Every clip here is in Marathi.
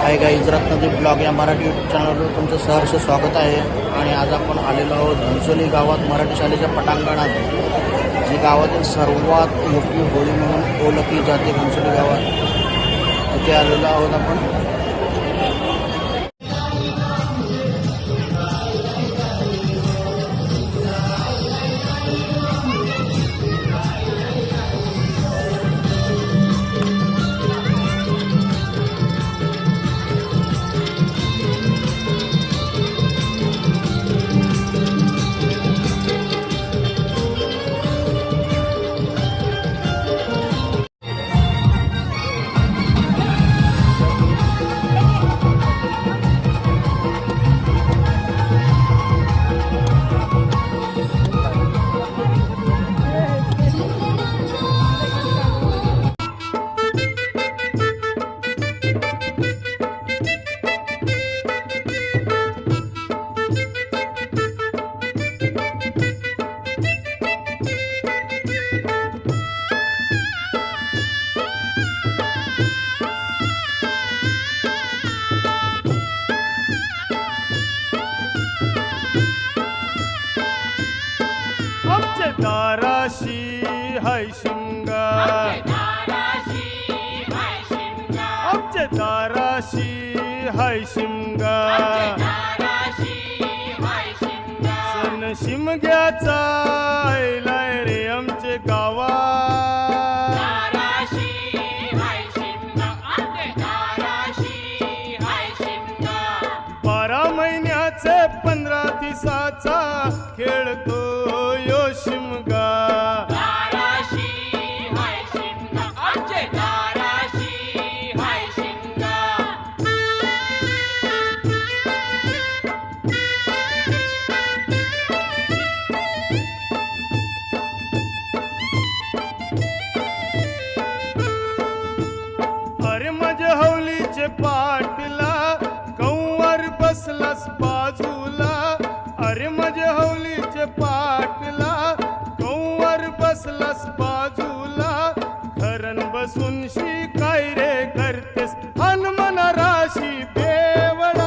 हाय गाईज, रत्नदीप ब्लॉग या मराठी यूट्यूब चॅनलवर तुमचं सहर्ष स्वागत आहे। आणि आज आपण आलेलो आहोत घनसोली गावात मराठी शाळेच्या पटांगणात, जी गावातील सर्वात मोठी होळी म्हणून ओळखली जाते। घनसोली गावात तिथे आलेलो आहोत आपण। दाराशी हाय शिमगा, आमच्या दाराशी हाय शिमगा, सण शिमग्याचा आयलाय रे आमचे गावा। 12 महिन्याचे 15 दिवसाचा खेळतो यो शिमगा। अरे माझ्या हौलीचे पाटला कंवर बसलास बाजूला, अरे माझ्या हौलीचे पाटला कंवर बसलास बाजूला, घरन बसून शिकाय रे करतेस हनुमान राशी बेवडा।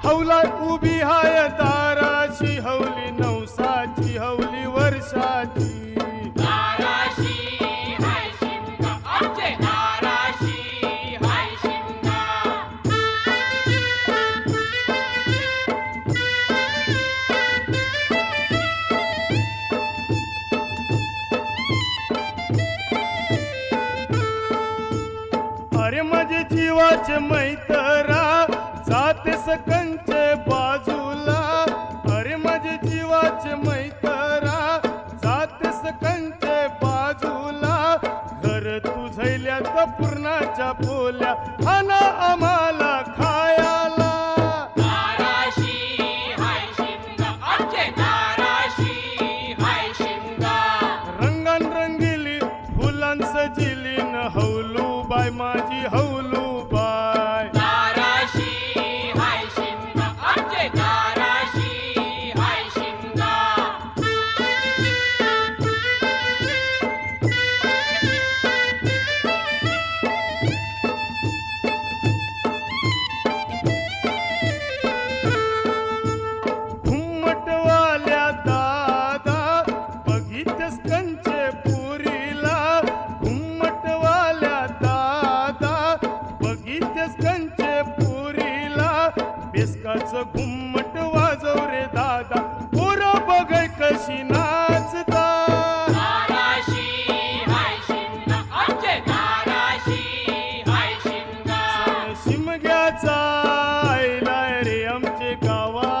हौला उभी हाय दाराशी, हौली नवसाची हौली वर्षाची। अरे माझे जीवाचे मैतरा जाते सकंचे बाजूला, अरे माझे जीवाचे मैतरा जाते सकंचे बाजूला, घर तुझैल्यात पूर्णाच्या बोल्या खाना आम्हाला खायाला। रंगान रंगिली फुलां सजिली न हौलू बाय माझी हौलू बाय। घुम्मटवाल्या दादा बघितस कंचे पुरीला, घुम्मटवाल्या दादा बघितस कंचे पुरीला, बेसकाचं घुम्मट वाजव रे दादा पोरा बघाय कशी नाचता। शिमग्याचा आयलाय रे आमचे गावा।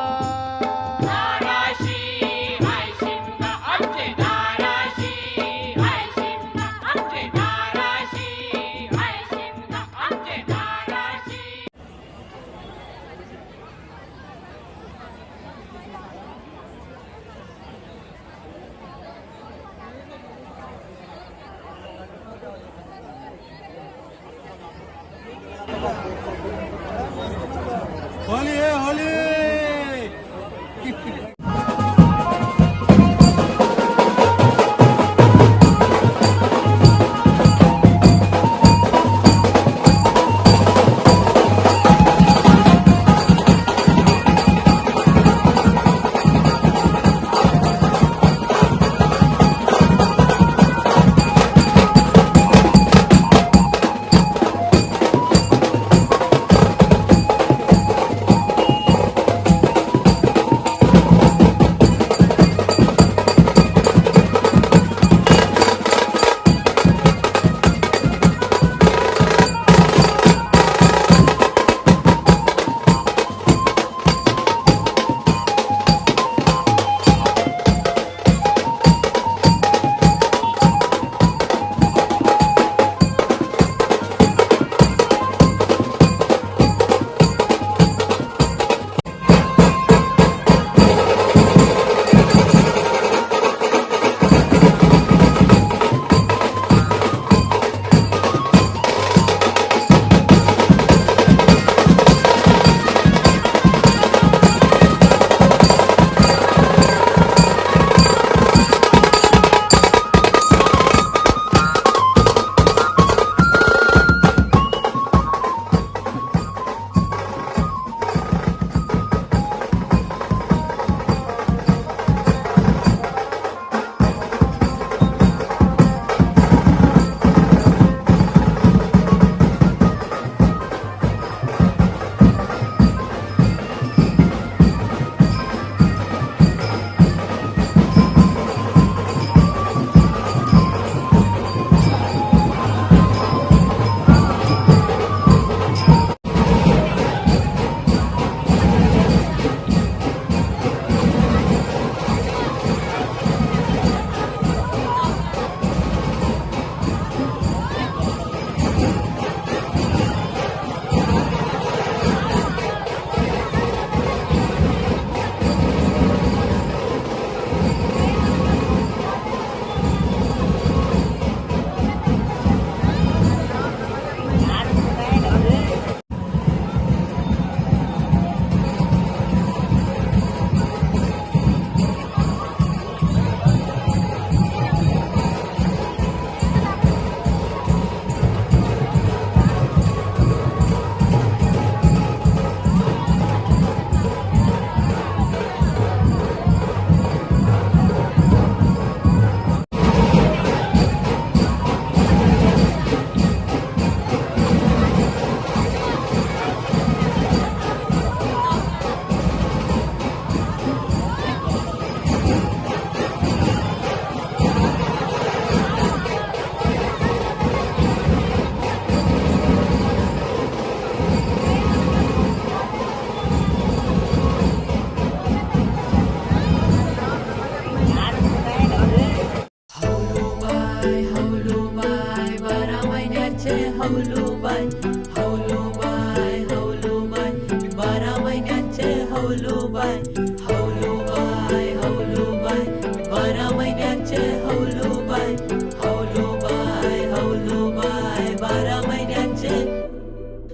हौलूबाई, हौलूबाई, हौलूबाई, 12 महिन्याचे हौलूबाई, हौलूबाई, हौलूबाई, 12 महिन्याचे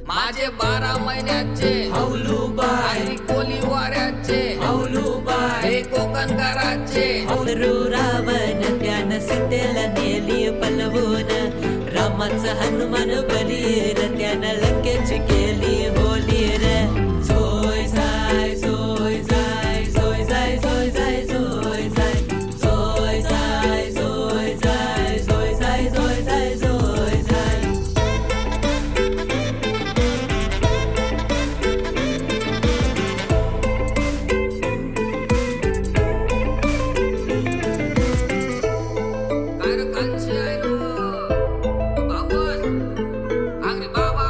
माझे 12 महिन्याचे हौलूबाई, कोली वाऱ्याचे हौलूबाई, हे कोकणकाराचे रावण त्यानं सीतेला नेली पलवून, रामाचं हनुमान बलीर त्यानं लंकेची केली होली रे. सोय जाय, सोय जाय, सोय जाय, सोय जाय, सोय जाय, सोय जाय, सोय जाय, सोय जाय, सोय जाय, सोय जाय. कारखानची आहे रो. बाबूस, आगरी बाबा,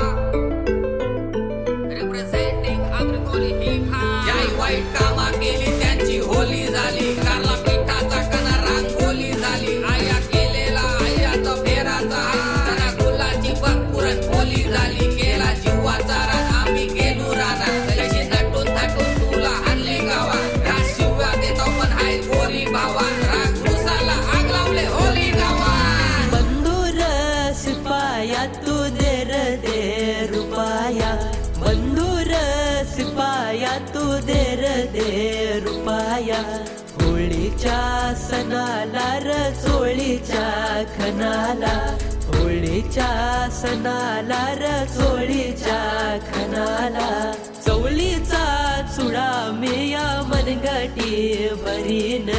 representing आगरी ही खा. ज्याही वाईट कामा केली त्यांची होली झाली. कारला पिठाचा कणा रांगोली झाली. आया केलेला आयाचा फेराचा हात. सणा गुलाची बघ पुरणपोळी झाली. केला जीवाचा राग आम्ही गेलो रानात. कशी नटून थटून तुला आणले गावात. राग शिव्या देतो पण हाय गोरी भावा. राग रुसाला आग लावले होली गावात. बंधुर सिपाया तू दे रुपया, बंधुर सिपाया तू दे रुपया. होळीच्या सणाला र चोळीच्या खणाला, होळीच्या सणाला र चोळीच्या खणाला. चवळीचा चुडा मिया मनगटी भरीन,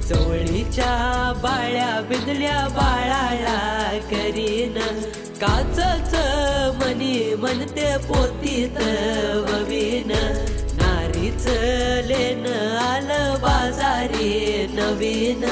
चवळीच्या बाळ्या बिंदल्या बाळाला करीन. काचच मनी म्हणते पोतीत ववीन, नारीच लेन आलं बाजारी नवीन.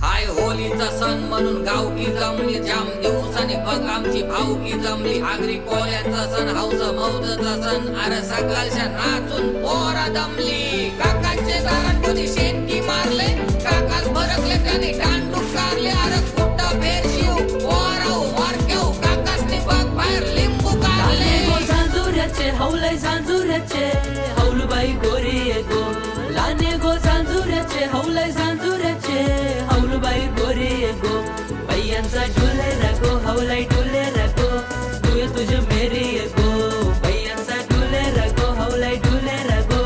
हाय होलीचा सण म्हणून गावकी जमली. जाम दिवसांनी बघ आमची भावकी जमली. आगरी कोल्यांचा सण हौस मौजचा सण. अरे सकाळच्या नाचून पोरा दमली. काकांचे दारात कोणी शेणकी मारले. काकाच भरकले त्यांनी दांडूक कारले. अरे कुठं फेरशिव पोरा मारकेव. काकासनी बघ बाहेर लिंबू काढले. झांजुऱ्याचे हौलय झांजुऱ्याचे हौलूबाई गोरी गो. लाने गो झांजुऱ्याचे हौलय झांजुऱ्याचे हौलूबाई गोरी गो. बैयांचा डुले रगो हौलय डुले रगो. तू तुझ मेरी गो. बैयांचा डुले रगो हौलय डुले रगो.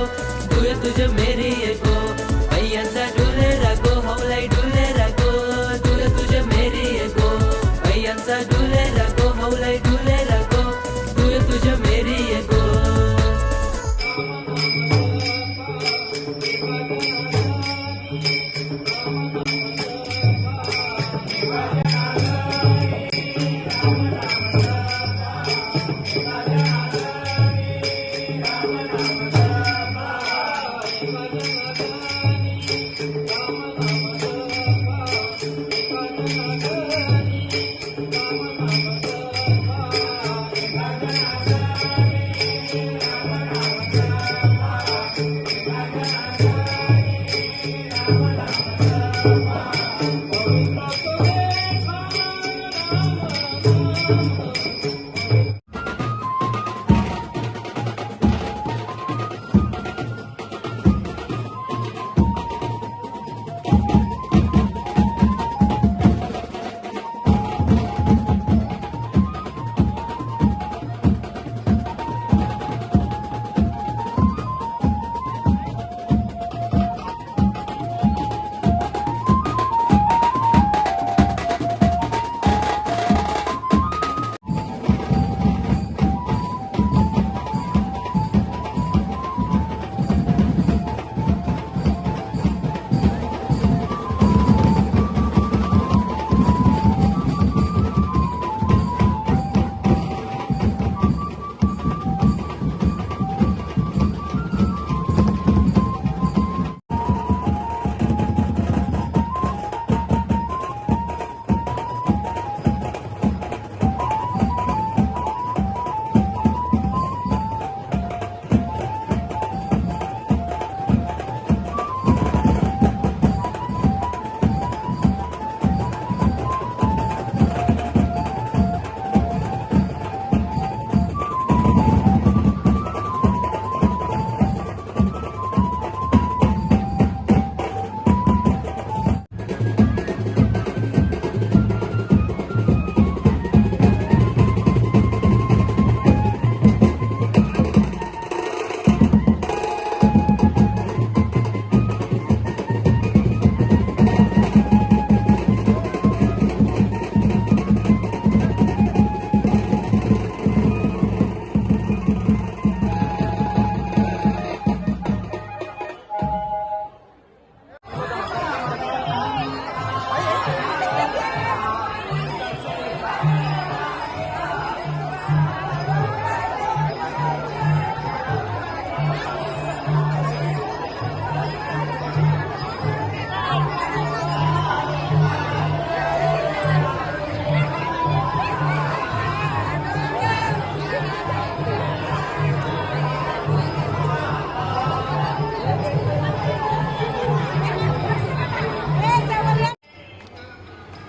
तू तुझ मेरी गो. बैयांचा डुले रगो हौलय डुले रगो. तू तुझ मेरी गो. बैयांचा डुले रगो हौलय डुले रगो. तू तुझ मेरी गो.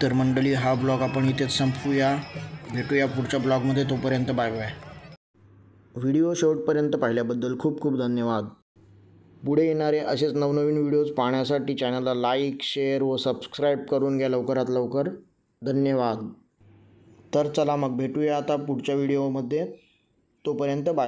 तर मंडळी हा ब्लॉग आपण इथेच संपवूया. भेटूया पुढच्या ब्लॉगमध्ये. तोपर्यंत बाय बाय. व्हिडिओ शेवटपर्यंत पाहिल्याबद्दल खूप खूप धन्यवाद. पुढे येणारे असेच नवनवीन व्हिडिओज पाहण्यासाठी चॅनलला लाईक, शेअर व सबस्क्राईब करून घ्या लवकरात लवकर. धन्यवाद. तर चला मग भेटूया आता पुढच्या व्हिडिओमध्ये. तोपर्यंत बाय.